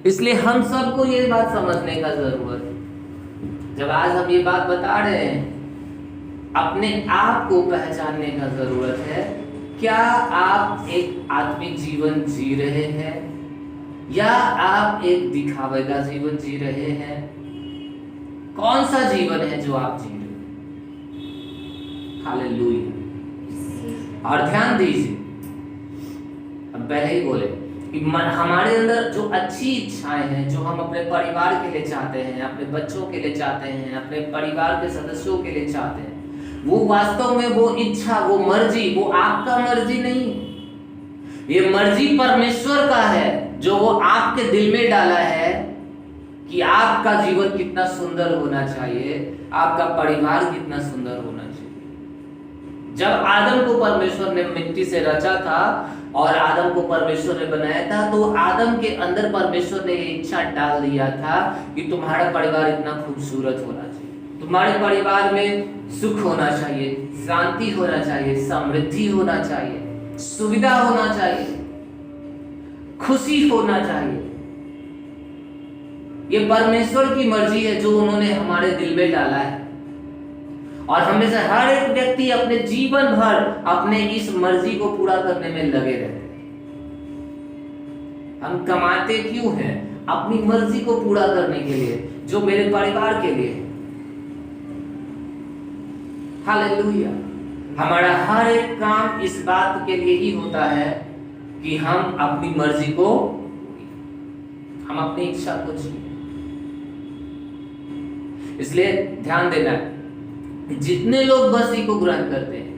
इसलिए हम सबको ये बात समझने का जरूरत है। जब आज हम ये बात बता रहे हैं, अपने आप को पहचानने का जरूरत है। क्या आप एक आत्मिक जीवन जी रहे हैं या आप एक दिखावे का जीवन जी रहे हैं? कौन सा जीवन है जो आप जी रहे हैं? हालेलुया। और ध्यान दीजिए, हम पहले ही बोले कि हमारे अंदर जो अच्छी इच्छाएं हैं, जो हम अपने परिवार के लिए चाहते हैं, अपने बच्चों के लिए चाहते हैं, अपने परिवार के सदस्यों के लिए चाहते हैं, वो वास्तव में वो इच्छा, वो मर्जी, वो आपका मर्जी नहीं है। ये मर्जी परमेश्वर का है, जो वो आपके दिल में डाला है कि आपका जीवन कितना सुंदर होना चाहिए, आपका परिवार कितना सुंदर होना चाहिए। जब आदम को परमेश्वर ने मिट्टी से रचा था और आदम को परमेश्वर ने बनाया था, तो आदम के अंदर परमेश्वर ने ये इच्छा डाल दिया था कि तुम्हारा परिवार इतना खूबसूरत होना चाहिए, तुम्हारे परिवार में सुख होना चाहिए, शांति होना चाहिए, समृद्धि होना चाहिए, सुविधा होना चाहिए, खुशी होना चाहिए। ये परमेश्वर की मर्जी है जो उन्होंने हमारे दिल में डाला है। और हमें से हर एक व्यक्ति अपने जीवन भर अपने इस मर्जी को पूरा करने में लगे रहते हैं। हम कमाते क्यों हैं? अपनी मर्जी को पूरा करने के लिए, जो मेरे परिवार के लिए। हालेलुया। हमारा हर एक काम इस बात के लिए ही होता है कि हम अपनी मर्जी को, हम अपनी इच्छा को जिए। इसलिए ध्यान देना है, जितने लोग बसी को ग्रहण करते हैं,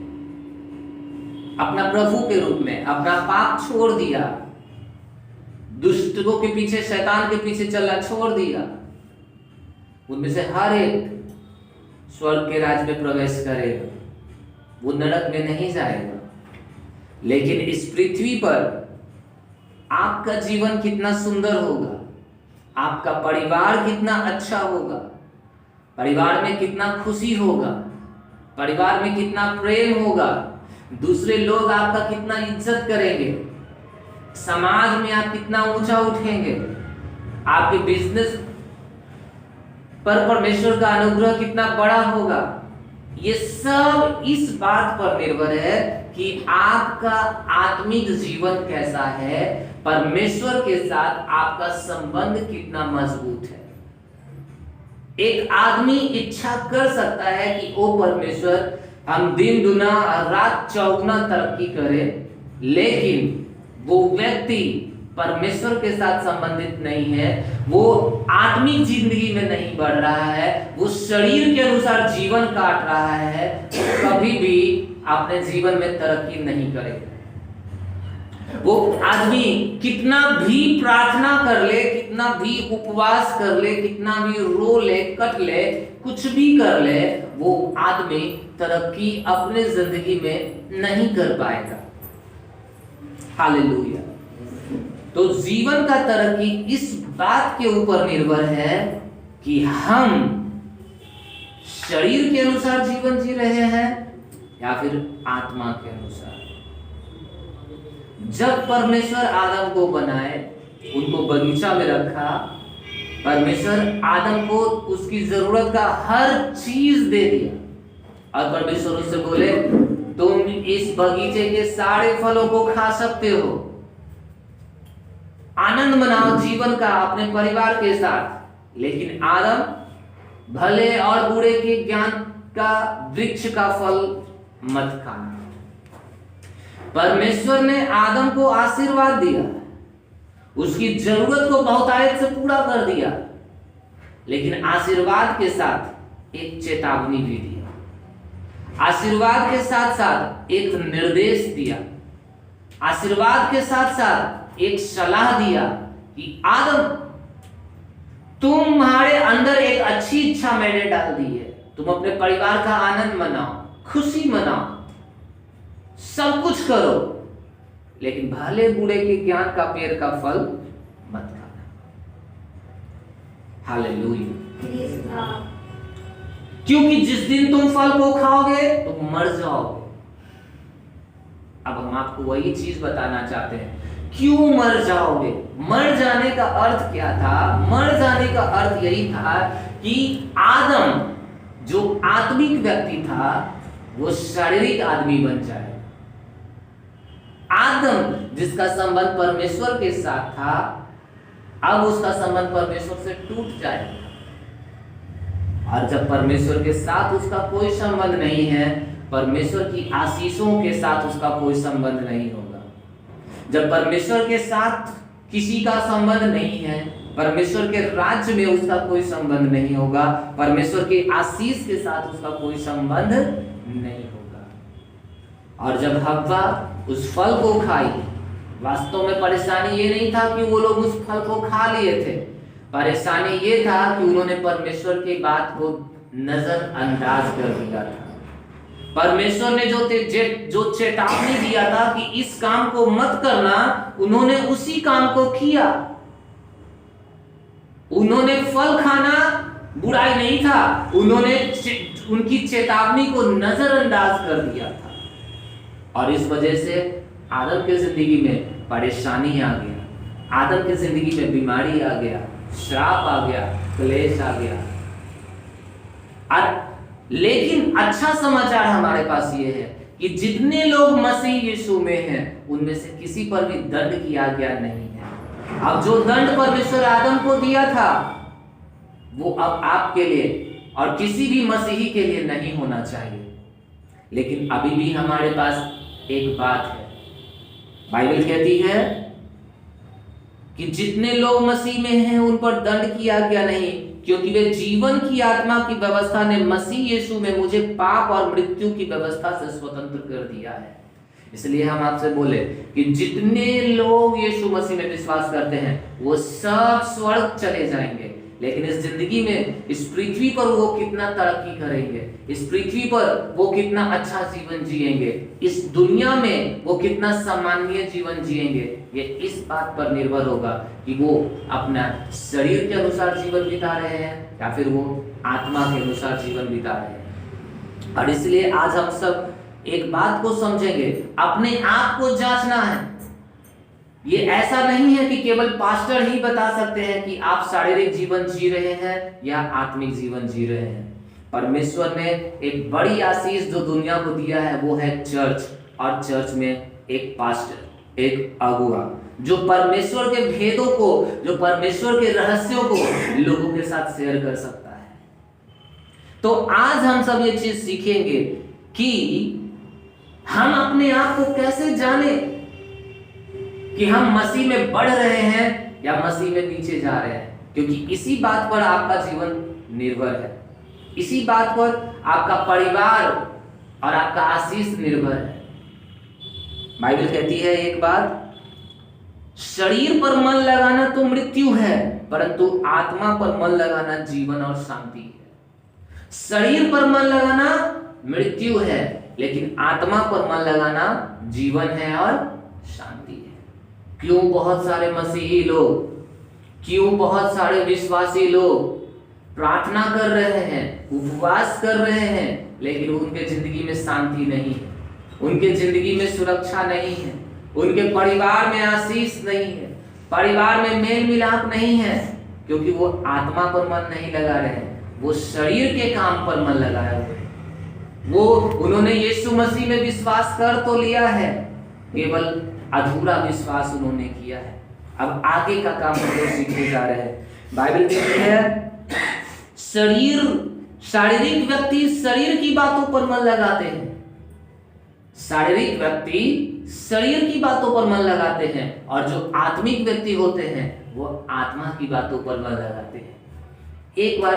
अपना प्रभु के रूप में अपना पाप छोड़ दिया, दुष्टों के पीछे, शैतान के पीछे चलना छोड़ दिया, उनमें से हर एक स्वर्ग के राज्य में प्रवेश करेगा। वो नरक में नहीं जाएगा। लेकिन इस पृथ्वी पर आपका जीवन कितना सुंदर होगा, आपका परिवार कितना अच्छा होगा, परिवार में कितना खुशी होगा, परिवार में कितना प्रेम होगा, दूसरे लोग आपका कितना इज्जत करेंगे, समाज में आप कितना ऊंचा उठेंगे, आपके बिजनेस पर परमेश्वर का अनुग्रह कितना बड़ा होगा। ये सब इस बात पर निर्भर है कि आपका आत्मिक जीवन कैसा है, परमेश्वर के साथ आपका संबंध कितना मजबूत है। एक आदमी इच्छा कर सकता है कि ओ परमेश्वर, हम दिन दुना रात चौगुना तरक्की करें, लेकिन वो व्यक्ति परमेश्वर के साथ संबंधित नहीं है, वो आत्मिक जिंदगी में नहीं बढ़ रहा है, वो शरीर के अनुसार जीवन काट रहा है, कभी भी अपने जीवन में तरक्की नहीं करेगा। वो आदमी कितना भी प्रार्थना कर ले, कितना भी उपवास कर ले, कितना भी रो ले, कट ले, कुछ भी कर ले, वो आदमी तरक्की अपने जिंदगी में नहीं कर पाएगा। हालेलुया। तो जीवन का तरक्की इस बात के ऊपर निर्भर है कि हम शरीर के अनुसार जीवन जी रहे हैं या फिर आत्मा के अनुसार। जब परमेश्वर आदम को बनाए, उनको बगीचा में रखा, परमेश्वर आदम को उसकी जरूरत का हर चीज दे दिया और परमेश्वर उससे बोले, तुम इस बगीचे के सारे फलों को खा सकते हो, आनंद मनाओ जीवन का अपने परिवार के साथ, लेकिन आदम भले और बुरे के ज्ञान का वृक्ष का फल मत खाना। परमेश्वर ने आदम को आशीर्वाद दिया, उसकी जरूरत को बहुतायत से पूरा कर दिया, लेकिन आशीर्वाद के साथ एक चेतावनी भी दिया, आशीर्वाद के साथ साथ एक निर्देश दिया, आशीर्वाद के साथ साथ एक सलाह दिया कि आदम, तुम्हारे अंदर एक अच्छी इच्छा मैंने डाल दी है, तुम अपने परिवार का आनंद मनाओ, खुशी मनाओ, सब कुछ करो, लेकिन भले बुरे के ज्ञान का पेड़ का फल मत खाना। हालेलुया। क्योंकि जिस दिन तुम फल को खाओगे तुम मर जाओगे। अब हम आपको वही चीज बताना चाहते हैं क्यों मर जाओगे? मर जाने का अर्थ क्या था? मर जाने का अर्थ यही था कि आदम जो आत्मिक व्यक्ति था वो शारीरिक आदमी बन जाए। आदम जिसका संबंध परमेश्वर के साथ था, अब उसका संबंध परमेश्वर से टूट जाए। और जब परमेश्वर के साथ उसका कोई संबंध नहीं है, परमेश्वर की आशीषों के साथ उसका कोई संबंध नहीं होगा। जब परमेश्वर के साथ किसी का संबंध नहीं है, परमेश्वर के राज्य में उसका कोई संबंध नहीं होगा, परमेश्वर के आशीष के साथ उसका कोई संबंध नहीं होगा। और जब हव्वा उस फल को खाई, वास्तव में परेशानी ये नहीं था कि वो लोग उस फल को खा लिए थे, परेशानी ये था कि उन्होंने परमेश्वर की बात को नजरअंदाज कर दिया था। परमेश्वर ने जो चेतावनी दिया था कि इस काम को मत करना, उन्होंने उसी काम को किया। उन्होंने फल खाना बुराई नहीं था, उन्होंने उनकी चेतावनी को नजरअंदाज कर दिया था। और इस वजह से आदम के जिंदगी में परेशानी आ गया, आदम के जिंदगी में बीमारी आ गया, श्राप आ गया, क्लेश आ गया। और लेकिन अच्छा समाचार हमारे पास ये है कि जितने लोग मसीह यीशु में हैं, उनमें से किसी पर भी दंड की आज्ञा नहीं है। अब जो दंड परमेश्वर आदम को दिया था, वो अब आपके लिए और किसी भी मसीही के लिए नहीं होना चाहिए। लेकिन अभी भी हमारे पास एक बात है, बाइबल कहती है कि जितने लोग मसीह में हैं उन पर दंड की आज्ञा नहीं, क्योंकि वे जीवन की आत्मा की व्यवस्था ने मसीह यीशु में मुझे पाप और मृत्यु की व्यवस्था से स्वतंत्र कर दिया है। इसलिए हम आपसे बोले कि जितने लोग यीशु मसीह में विश्वास करते हैं वो सब स्वर्ग चले जाएंगे। लेकिन इस जिंदगी में, इस पृथ्वी पर वो कितना तरक्की करेंगे, इस पृथ्वी पर वो कितना अच्छा जीवन जिएंगे, इस दुनिया में वो कितना सम्माननीय जीवन जिएंगे, ये इस बात पर निर्भर होगा कि वो अपना शरीर के अनुसार जीवन बिता रहे हैं या फिर वो आत्मा के अनुसार जीवन बिता रहे हैं। और इसलिए आज हम सब एक बात को समझेंगे, अपने आप को जांचना है। ये ऐसा नहीं है कि केवल पास्टर ही बता सकते हैं कि आप शारीरिक जीवन जी रहे हैं या आत्मिक जीवन जी रहे हैं। परमेश्वर ने एक बड़ी आशीष जो दुनिया को दिया है वो है चर्च, और चर्च में एक पास्टर, एक अगुआ जो परमेश्वर के भेदों को, जो परमेश्वर के रहस्यों को लोगों के साथ शेयर कर सकता है। तो आज हम सब ये चीज सीखेंगे कि हम अपने आप को कैसे जाने कि हम मसीह में बढ़ रहे हैं या मसीह में नीचे जा रहे हैं, क्योंकि इसी बात पर आपका जीवन निर्भर है, इसी बात पर आपका परिवार और आपका आशीष निर्भर है। बाइबल कहती है एक बात, शरीर पर मन लगाना तो मृत्यु है, परंतु आत्मा पर मन लगाना जीवन और शांति है। शरीर पर मन लगाना मृत्यु है, लेकिन आत्मा पर मन लगाना जीवन है और शांति है। क्यों बहुत सारे मसीही लोग, क्यों बहुत सारे विश्वासी लोग प्रार्थना कर रहे हैं, उपवास कर रहे हैं, लेकिन उनके जिंदगी में शांति नहीं है, उनके जिंदगी में सुरक्षा नहीं है, उनके परिवार में आशीष नहीं है, परिवार में मेल मिलाप नहीं है, क्योंकि वो आत्मा पर मन नहीं लगा रहे हैं, वो शरीर के काम पर मन लगाए हुए हैं। वो उन्होंने यीशु मसीह में विश्वास कर तो लिया है, केवल अधूरा विश्वास उन्होंने किया है। अब आगे का काम हम लोग सीखने जा रहे हैं। बाइबल कहती है शारीरिक व्यक्ति शरीर की बातों पर मन लगाते हैं, शारीरिक व्यक्ति शरीर की बातों पर मन लगाते हैं, और जो आत्मिक व्यक्ति होते हैं वो आत्मा की बातों पर मन लगाते हैं। एक बार